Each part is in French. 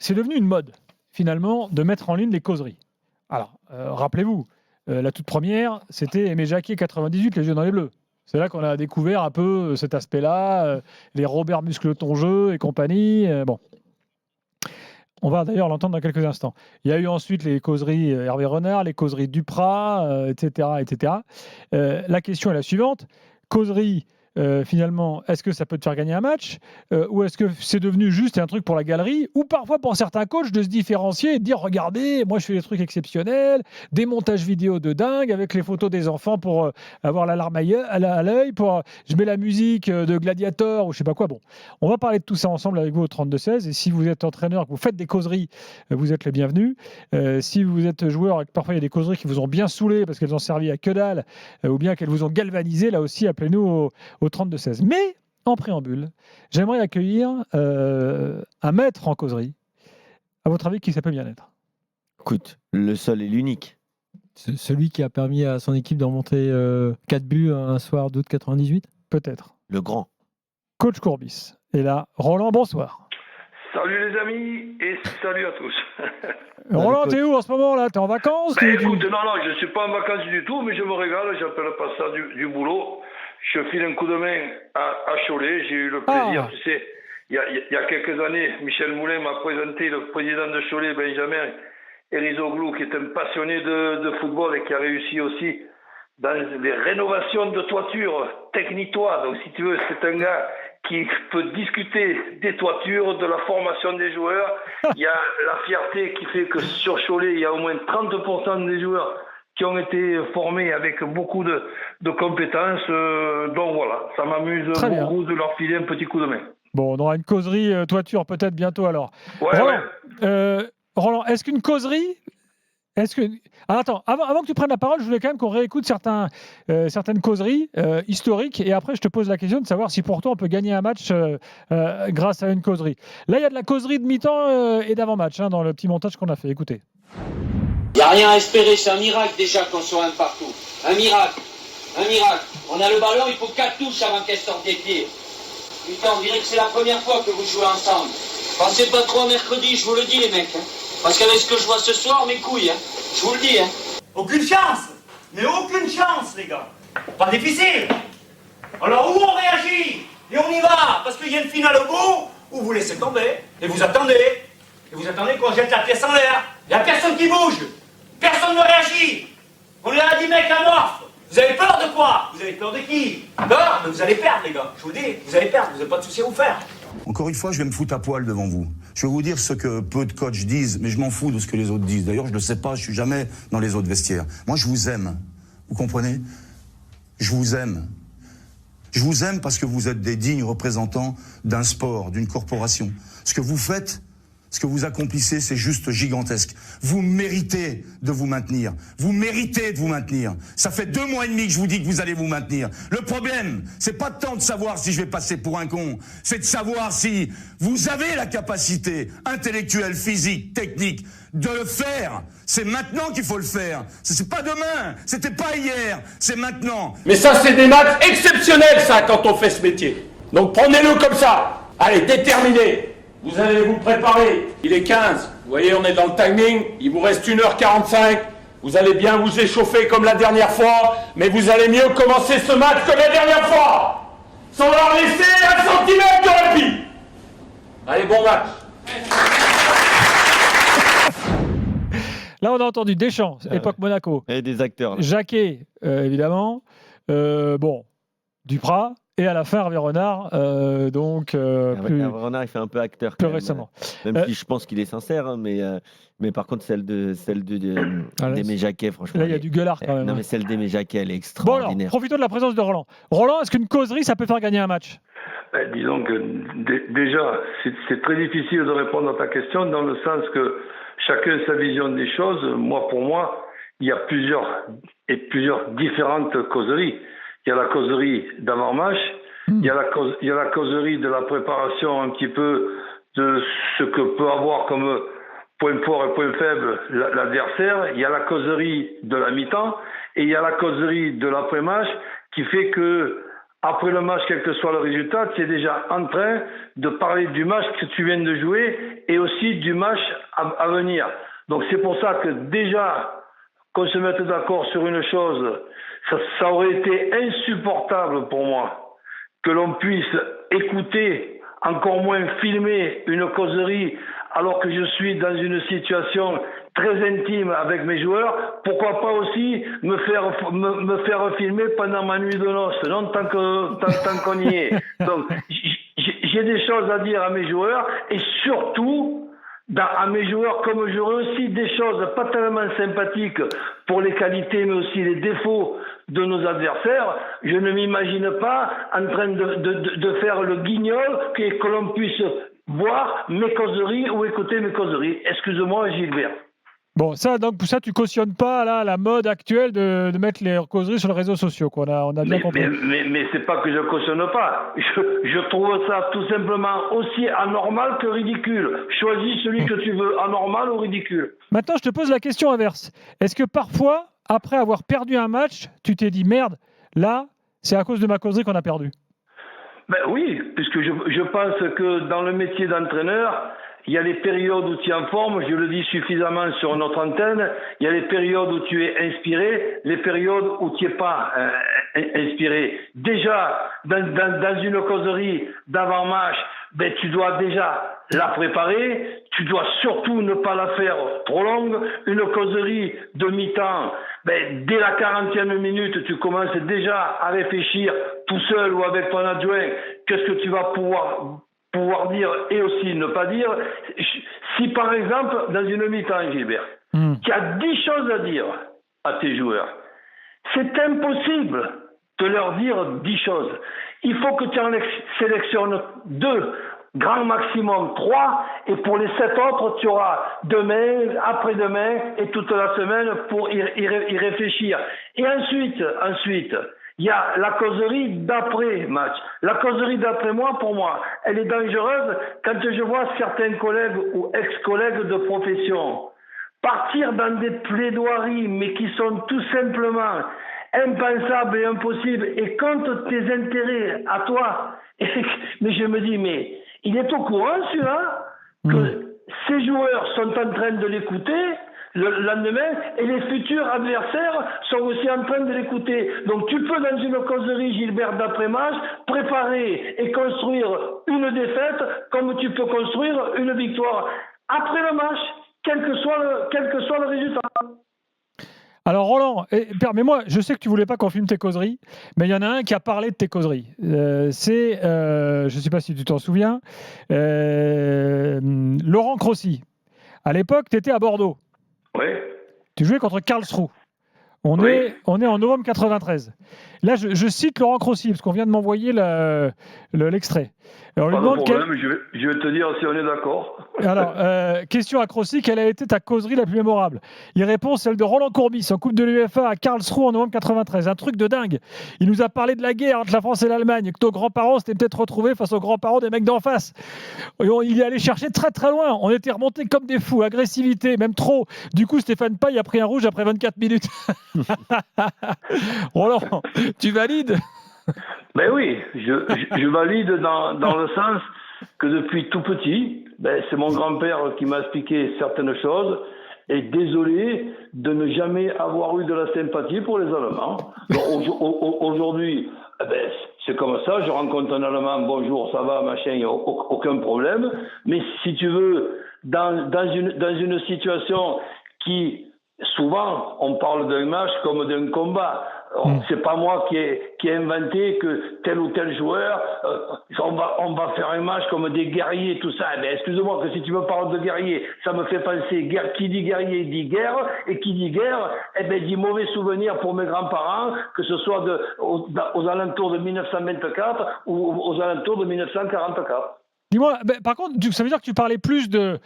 c'est devenu une mode, finalement, de mettre en ligne les causeries. Alors, rappelez-vous, la toute première, c'était Aimé Jacquet 98, Les yeux dans les bleus. C'est là qu'on a découvert un peu cet aspect-là, les Robert Muscleton-Jeu et compagnie. Bon. On va d'ailleurs l'entendre dans quelques instants. Il y a eu ensuite les causeries Hervé Renard, les causeries Duprat, etc., etc. La question est la suivante. Causerie, finalement, est-ce que ça peut te faire gagner un match ou est-ce que c'est devenu juste un truc pour la galerie ou parfois pour certains coachs de se différencier et de dire regardez, moi je fais des trucs exceptionnels, des montages vidéo de dingue avec les photos des enfants pour avoir l'alarme à l'œil, je mets la musique de Gladiator ou je sais pas quoi. Bon, on va parler de tout ça ensemble avec vous au 32-16 et si vous êtes entraîneur, que vous faites des causeries, vous êtes les bienvenus. Si vous êtes joueur et que parfois il y a des causeries qui vous ont bien saoulé parce qu'elles ont servi à que dalle ou bien qu'elles vous ont galvanisé, là aussi appelez-nous au 32-16. Mais en préambule, j'aimerais accueillir un maître en causerie, à votre avis, qui ça peut bien être? Écoute, le seul et l'unique. Celui qui a permis à son équipe de remonter 4 buts un soir d'août 98? Peut-être. Le grand. Coach Courbis. Et là, Roland, bonsoir. Salut les amis et salut à tous. Roland, t'es où en ce moment là? T'es en vacances? Écoute, non, je ne suis pas en vacances du tout, mais je me régale, j'appelle pas ça du boulot. Je file un coup de main à Cholet, j'ai eu le plaisir, tu sais, il y a quelques années, Michel Moulin m'a présenté le président de Cholet, Benjamin Erizoglou, qui est un passionné de football et qui a réussi aussi dans les rénovations de toitures, Technitois. Donc si tu veux, c'est un gars qui peut discuter des toitures, de la formation des joueurs. Il y a la fierté qui fait que sur Cholet, il y a au moins 30% des joueurs qui ont été formés avec beaucoup de compétences. Donc voilà, ça m'amuse beaucoup de leur filer un petit coup de main. Bon, on aura une causerie toiture peut-être bientôt alors. Ouais, Roland, Roland, est-ce qu'une causerie... Alors, attends, avant que tu prennes la parole, je voulais quand même qu'on réécoute certaines causeries historiques et après je te pose la question de savoir si pour toi on peut gagner un match grâce à une causerie. Là, il y a de la causerie de mi-temps et d'avant-match dans le petit montage qu'on a fait. Écoutez. Il n'y a rien à espérer, c'est un miracle déjà qu'on soit un partout. Un miracle. On a le ballon, il faut 4 touches avant qu'elle sorte des pieds. Putain, on dirait que c'est la première fois que vous jouez ensemble. Pensez pas trop à mercredi, je vous le dis les mecs. Parce qu'avec ce que je vois ce soir, mes couilles, je vous le dis. Aucune chance. Mais aucune chance, les gars. Pas difficile. Alors où on réagit et on y va, parce qu'il y a une finale au bout, ou vous laissez tomber, et vous attendez. Et vous attendez qu'on jette la pièce en l'air. Il n'y a personne qui bouge. Personne ne réagit. On est à 10 mecs amorphes. Vous avez peur de quoi? Vous avez peur de qui? Peur? Mais vous allez perdre, les gars. Je vous dis, vous allez perdre. Vous n'avez pas de souci à vous faire. Encore une fois, je vais me foutre à poil devant vous. Je vais vous dire ce que peu de coachs disent, mais je m'en fous de ce que les autres disent. D'ailleurs, je ne le sais pas, je suis jamais dans les autres vestiaires. Moi, je vous aime. Vous comprenez? Je vous aime. Je vous aime parce que vous êtes des dignes représentants d'un sport, d'une corporation. Ce que vous faites, ce que vous accomplissez, c'est juste gigantesque. Vous méritez de vous maintenir. Vous méritez de vous maintenir. Ça fait 2 mois et demi que je vous dis que vous allez vous maintenir. Le problème, c'est pas tant de savoir si je vais passer pour un con, c'est de savoir si vous avez la capacité intellectuelle, physique, technique de le faire. C'est maintenant qu'il faut le faire. C'est pas demain, c'était pas hier, c'est maintenant. Mais ça, c'est des maths exceptionnels, ça, quand on fait ce métier. Donc prenez-le comme ça. Allez, déterminé. Vous allez vous préparer. Il est 15. Vous voyez, on est dans le timing. Il vous reste 1h45. Vous allez bien vous échauffer comme la dernière fois, mais vous allez mieux commencer ce match que la dernière fois. Sans leur laisser un centimètre de répit. Allez, bon match. Là, on a entendu Deschamps, époque Monaco. Et des acteurs. Là. Jacquet, évidemment. Duprat. Et à la fin, Hervé Renard, Hervé Renard, il fait un peu acteur. Plus récemment. Même si je pense qu'il est sincère, hein, mais par contre, celle d'Aimé Jacquet, franchement. Là, il y a du gueulard quand même. Non, mais celle d'Aimé Jacquet, elle est extraordinaire. Bon, alors, profitons de la présence de Roland. Roland, est-ce qu'une causerie, ça peut faire gagner un match? Disons que déjà, c'est très difficile de répondre à ta question dans le sens que chacun a sa vision des choses. Pour moi, il y a plusieurs différentes causeries. Il y a la causerie d'avant-match, il y a la causerie de la préparation un petit peu de ce que peut avoir comme point fort et point faible l'adversaire. Il y a la causerie de la mi-temps et il y a la causerie de l'après-match qui fait que après le match, quel que soit le résultat, tu es déjà en train de parler du match que tu viens de jouer et aussi du match à venir. Donc c'est pour ça que déjà, qu'on se mette d'accord sur une chose, ça aurait été insupportable pour moi que l'on puisse écouter, encore moins filmer une causerie alors que je suis dans une situation très intime avec mes joueurs. Pourquoi pas aussi me faire filmer pendant ma nuit de noces, non, tant qu'on y est. Donc j'ai des choses à dire à mes joueurs et surtout à mes joueurs, comme j'aurais aussi des choses pas tellement sympathiques pour les qualités mais aussi les défauts de nos adversaires, je ne m'imagine pas en train de faire le guignol que l'on puisse voir mes causeries ou écouter mes causeries. Excuse-moi, Gilbert. Bon, donc ça, tu cautionnes pas là la mode actuelle de mettre les causeries sur les réseaux sociaux, quoi. On a bien compris. Mais c'est pas que je cautionne pas. Je trouve ça tout simplement aussi anormal que ridicule. Choisis celui que tu veux, anormal ou ridicule. Maintenant, je te pose la question inverse. Est-ce que parfois, après avoir perdu un match, tu t'es dit merde, là, c'est à cause de ma causerie qu'on a perdu? Ben oui, puisque je pense que dans le métier d'entraîneur, il y a les périodes où tu es en forme, je le dis suffisamment sur notre antenne, il y a les périodes où tu es inspiré, les périodes où tu n'es pas inspiré. Déjà, dans une causerie d'avant-match, ben, tu dois déjà la préparer, tu dois surtout ne pas la faire trop longue. Une causerie de mi-temps, ben, dès la 40e minute, tu commences déjà à réfléchir tout seul ou avec ton adjoint, qu'est-ce que tu vas pouvoir dire et aussi ne pas dire. Si par exemple, dans une mi-temps, Gilbert, tu as 10 choses à dire à tes joueurs, c'est impossible de leur dire 10 choses. Il faut que tu en sélectionnes 2, grand maximum 3, et pour les 7 autres, tu auras demain, après-demain et toute la semaine pour y réfléchir. Et ensuite, il y a la causerie d'après-match. La causerie d'après-moi, pour moi, elle est dangereuse quand je vois certains collègues ou ex-collègues de profession partir dans des plaidoiries, mais qui sont tout simplement impensables et impossibles, et contre tes intérêts à toi. Mais je me dis, mais il est au courant, celui-là, que ces joueurs sont en train de l'écouter le lendemain, et les futurs adversaires sont aussi en train de l'écouter. Donc tu peux, dans une causerie, Gilbert, d'après-match, préparer et construire une défaite comme tu peux construire une victoire après le match, quel que soit le résultat. Alors Roland, permets-moi, je sais que tu voulais pas qu'on filme tes causeries, mais il y en a un qui a parlé de tes causeries. C'est, je ne sais pas si tu t'en souviens, Laurent Crossi. À l'époque, tu étais à Bordeaux. Oui. Tu jouais contre Karlsruhe. On est en novembre 93. Là, je cite Laurent Crossi, parce qu'on vient de m'envoyer l'extrait. Alors, pas de problème, je vais te dire si on est d'accord. Alors, question à Crossi, quelle a été ta causerie la plus mémorable? Il répond celle de Roland Courbis en Coupe de l'UEFA à Karlsruhe en novembre 93. Un truc de dingue. Il nous a parlé de la guerre entre la France et l'Allemagne, que nos grands-parents s'étaient peut-être retrouvés face aux grands-parents des mecs d'en face. Il est allé chercher très très loin. On était remontés comme des fous, agressivité, même trop. Du coup, Stéphane Paille a pris un rouge après 24 minutes. Roland, tu valides? Ben oui, je valide dans le sens que depuis tout petit, c'est mon grand-père qui m'a expliqué certaines choses, et désolé de ne jamais avoir eu de la sympathie pour les Allemands. Aujourd'hui, c'est comme ça, je rencontre un Allemand, bonjour, ça va, machin, il n'y a aucun problème. Mais si tu veux, dans une situation qui, souvent, on parle d'un match comme d'un combat. C'est pas moi qui ai inventé que tel ou tel joueur, on va faire un match comme des guerriers, tout ça. Mais excuse-moi que si tu me parles de guerriers, ça me fait penser, qui dit guerrier dit guerre, et qui dit guerre, dit mauvais souvenir pour mes grands-parents, que ce soit aux alentours de 1924 ou aux alentours de 1944. Dis-moi, par contre, ça veut dire que tu parlais plus de,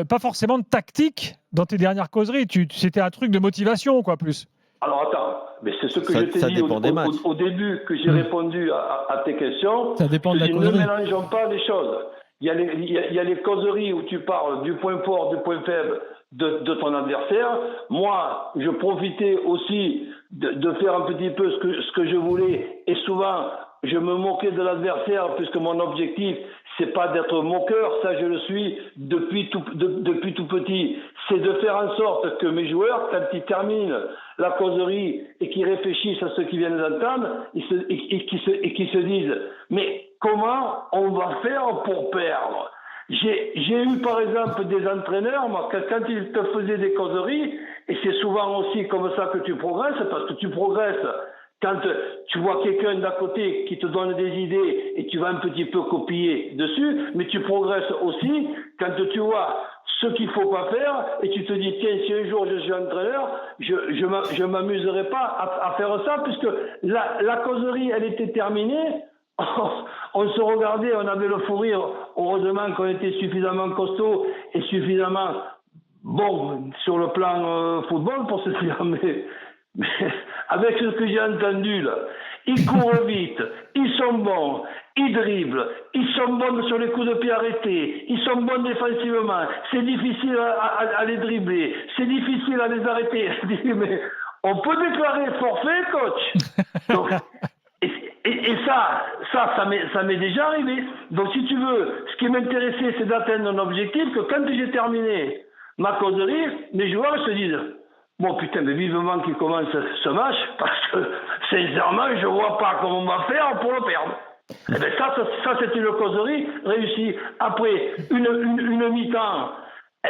pas forcément de tactique dans tes dernières causeries, c'était un truc de motivation, quoi, plus. Alors attends, mais c'est ce que je t'ai dit au début, que j'ai répondu à tes questions. Ça dépend de la causerie. Ne mélangeons pas les choses. Il y a les causeries où tu parles du point fort, du point faible de ton adversaire. Moi, je profitais aussi de faire un petit peu ce que je voulais, et souvent je me moquais de l'adversaire, puisque mon objectif, c'est pas d'être moqueur, ça je le suis depuis tout petit. C'est de faire en sorte que mes joueurs, quand ils terminent la causerie et qu'ils réfléchissent à ce qu'ils viennent d'entendre, et qu'ils se disent, mais comment on va faire pour perdre? J'ai eu par exemple des entraîneurs, moi, quand ils te faisaient des causeries, et c'est souvent aussi comme ça que tu progresses, parce que tu progresses quand tu vois quelqu'un d'à côté qui te donne des idées et tu vas un petit peu copier dessus, mais tu progresses aussi quand tu vois ce qu'il faut pas faire et tu te dis, tiens, si un jour je suis entraîneur, je m'amuserai pas à faire ça, puisque la causerie, elle était terminée. On se regardait, on avait le fou rire. Heureusement qu'on était suffisamment costaud et suffisamment bon sur le plan football pour se dire, mais avec ce que j'ai entendu là, ils courent vite, ils sont bons, ils dribblent, ils sont bons sur les coups de pied arrêtés, ils sont bons défensivement, c'est difficile à les dribbler, c'est difficile à les arrêter. Mais on peut déclarer forfait, coach. Donc, et ça m'est déjà arrivé. Donc si tu veux, ce qui m'intéressait, c'est d'atteindre un objectif, que quand j'ai terminé ma causerie, mes joueurs se disent, bon putain, mais vivement qu'il commence ce match, parce que sincèrement, je vois pas comment on va faire pour le perdre. Et bien ça c'est une causerie réussie. Après une mi-temps,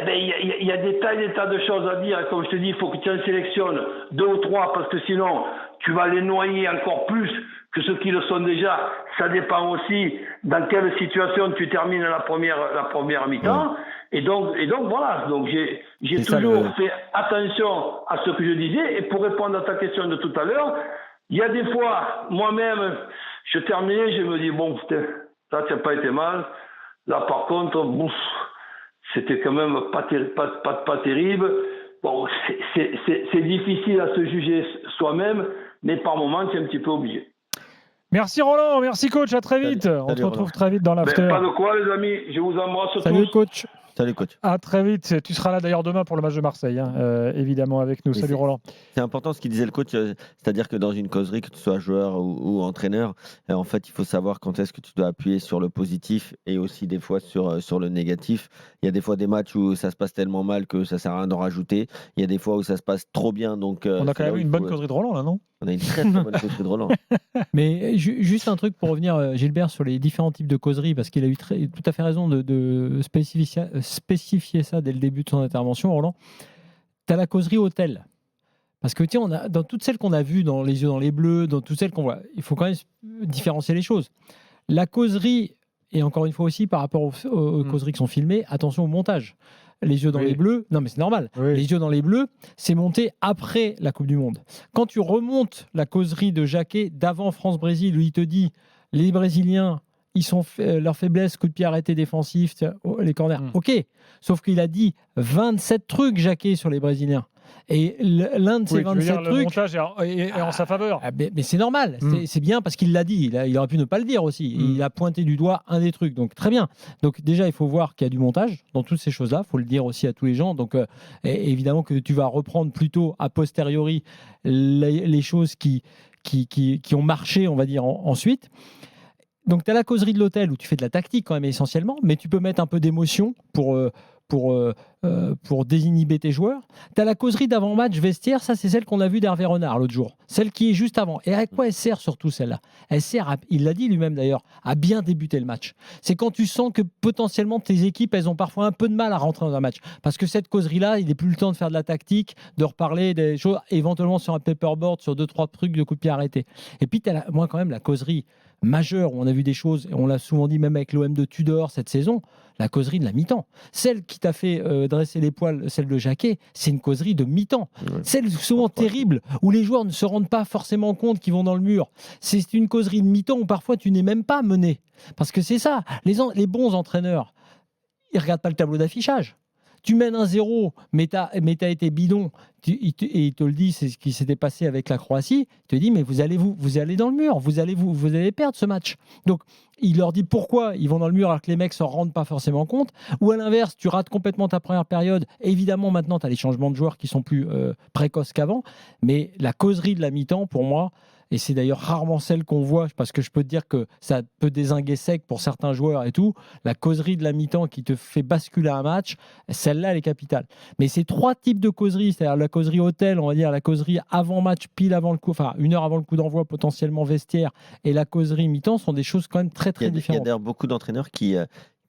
eh ben il y a des tas de choses à dire. Et comme je te dis, il faut que tu en sélectionnes 2 ou 3, parce que sinon tu vas les noyer encore plus que ceux qui le sont déjà. Ça dépend aussi dans quelle situation tu termines la première mi-temps. Ouais. Et donc voilà. Donc j'ai toujours fait attention à ce que je disais. Et pour répondre à ta question de tout à l'heure, il y a des fois, moi-même, je terminais, je me dis, bon, putain, ça n'a pas été mal. Là, par contre, c'était quand même pas terrible. Bon, c'est difficile à se juger soi-même, mais par moments, tu es un petit peu obligé. Merci Roland, merci coach, à très vite. On se retrouve très vite dans l'after. Pas de quoi les amis, je vous embrasse tous. Salut coach. Salut coach. À très vite. Tu seras là d'ailleurs demain pour le match de Marseille, évidemment avec nous. Salut Roland. C'est important ce qu'il disait le coach, c'est-à-dire que dans une causerie, que tu sois joueur ou entraîneur, en fait, il faut savoir quand est-ce que tu dois appuyer sur le positif et aussi des fois sur le négatif. Il y a des fois des matchs où ça se passe tellement mal que ça sert à rien d'en rajouter. Il y a des fois où ça se passe trop bien. Donc, on a quand même eu une bonne causerie de Roland là, non ? On a une très bonne causerie de Roland. Mais juste un truc pour revenir, Gilbert, sur les différents types de causeries, parce qu'il a eu tout à fait raison de spécifier ça dès le début de son intervention, Roland. Tu as la causerie hôtel. Parce que tiens, dans toutes celles qu'on a vues, dans Les yeux dans les bleus, dans toutes celles qu'on voit, il faut quand même différencier les choses. La causerie, et encore une fois aussi par rapport aux causeries qui sont filmées, attention au montage. Les yeux dans les bleus, non mais c'est normal. Oui. Les yeux dans les bleus, c'est monté après la Coupe du Monde. Quand tu remontes la causerie de Jacquet d'avant France-Brésil, où il te dit les Brésiliens, ils sont leur faiblesse, coup de pied arrêté défensif, les corners. Ok, sauf qu'il a dit 27 trucs Jacquet sur les Brésiliens. Et l'un de ces 27 trucs. Le montage est en sa faveur. Mais c'est normal, c'est bien parce qu'il l'a dit. Il aurait pu ne pas le dire aussi. Il a pointé du doigt un des trucs. Donc très bien. Donc déjà, il faut voir qu'il y a du montage dans toutes ces choses-là. Il faut le dire aussi à tous les gens. Donc évidemment que tu vas reprendre plutôt a posteriori les choses qui ont marché, on va dire, ensuite. Donc tu as la causerie de l'hôtel où tu fais de la tactique quand même essentiellement, mais tu peux mettre un peu d'émotion pour désinhiber tes joueurs. Tu as la causerie d'avant-match vestiaire, ça c'est celle qu'on a vue d'Hervé Renard l'autre jour. Celle qui est juste avant. Et à quoi elle sert surtout celle-là ? Elle sert, il l'a dit lui-même d'ailleurs, à bien débuter le match. C'est quand tu sens que potentiellement tes équipes, elles ont parfois un peu de mal à rentrer dans un match. Parce que cette causerie-là, il n'est plus le temps de faire de la tactique, de reparler des choses, éventuellement sur un paperboard, sur 2-3 trucs de coups de pied arrêtés. Et puis tu as moi quand même la causerie majeure où on a vu des choses, et on l'a souvent dit même avec l'OM de Tudor cette saison, la causerie de la mi-temps. Celle qui t'a fait dresser les poils, celle de Jacquet, c'est une causerie de mi-temps. Ouais. Celle souvent terrible, où les joueurs ne se rendent pas forcément compte qu'ils vont dans le mur. C'est une causerie de mi-temps où parfois tu n'es même pas mené. Parce que c'est ça, les bons entraîneurs, ils ne regardent pas le tableau d'affichage. Tu mènes 1-0, mais tu as été bidon, et il te le dit, c'est ce qui s'était passé avec la Croatie, il te dit, mais vous allez dans le mur, vous allez perdre ce match. Donc, il leur dit pourquoi ils vont dans le mur alors que les mecs ne s'en rendent pas forcément compte. Ou à l'inverse, tu rates complètement ta première période. Évidemment, maintenant, tu as les changements de joueurs qui sont plus précoces qu'avant. Mais la causerie de la mi-temps, pour moi, et c'est d'ailleurs rarement celle qu'on voit, parce que je peux te dire que ça peut dézinguer sec pour certains joueurs et tout, la causerie de la mi-temps qui te fait basculer un match, celle-là, elle est capitale. Mais ces 3 types de causerie, c'est-à-dire la causerie hôtel, on va dire la causerie avant match, pile avant le coup, enfin 1 heure avant le coup d'envoi, potentiellement vestiaire, et la causerie mi-temps, sont des choses quand même très Il y a différentes. d'ailleurs beaucoup d'entraîneurs qui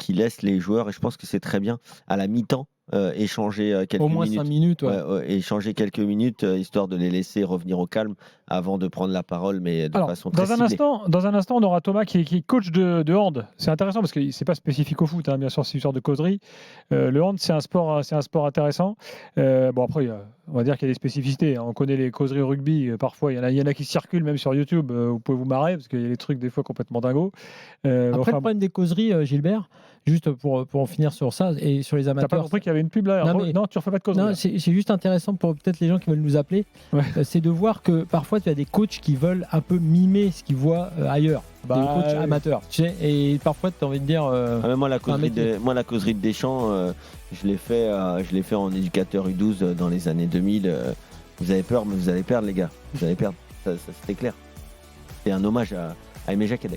laissent les joueurs, et je pense que c'est très bien, à la mi-temps, échanger quelques Au moins minutes. 5 minutes. Ouais. Échanger quelques minutes, histoire de les laisser revenir au calme avant de prendre la parole, mais de Alors, façon très dans un instant, on aura Thomas qui est coach de hand. C'est intéressant parce que c'est pas spécifique au foot, hein, bien sûr, c'est une sorte de causerie. Le hand, c'est un sport intéressant. Bon, après, on va dire qu'il y a des spécificités, hein. On connaît les causeries au rugby. Parfois, il y en a qui circulent même sur YouTube. Vous pouvez vous marrer parce qu'il y a des trucs des fois complètement dingos. Après, enfin, le problème des causeries, Gilbert, juste pour en finir sur ça et sur les t'as amateurs. pas compris qu'il y avait une pub là? Non, Tu refais pas de causerie. Non, là. c'est juste intéressant pour peut-être les gens qui veulent nous appeler. Ouais. C'est de voir que parfois tu as des coachs qui veulent un peu mimer ce qu'ils voient ailleurs. Des coachs oui. amateurs. Tu sais, et parfois tu as envie de dire. Ah, mais moi, la causerie métier. la causerie de Deschamps, je l'ai fait en éducateur U12 dans les années 2000. Vous avez peur, mais vous allez perdre, les gars. Vous allez perdre. Ça c'était clair. C'est un hommage à Aimé Jacquet.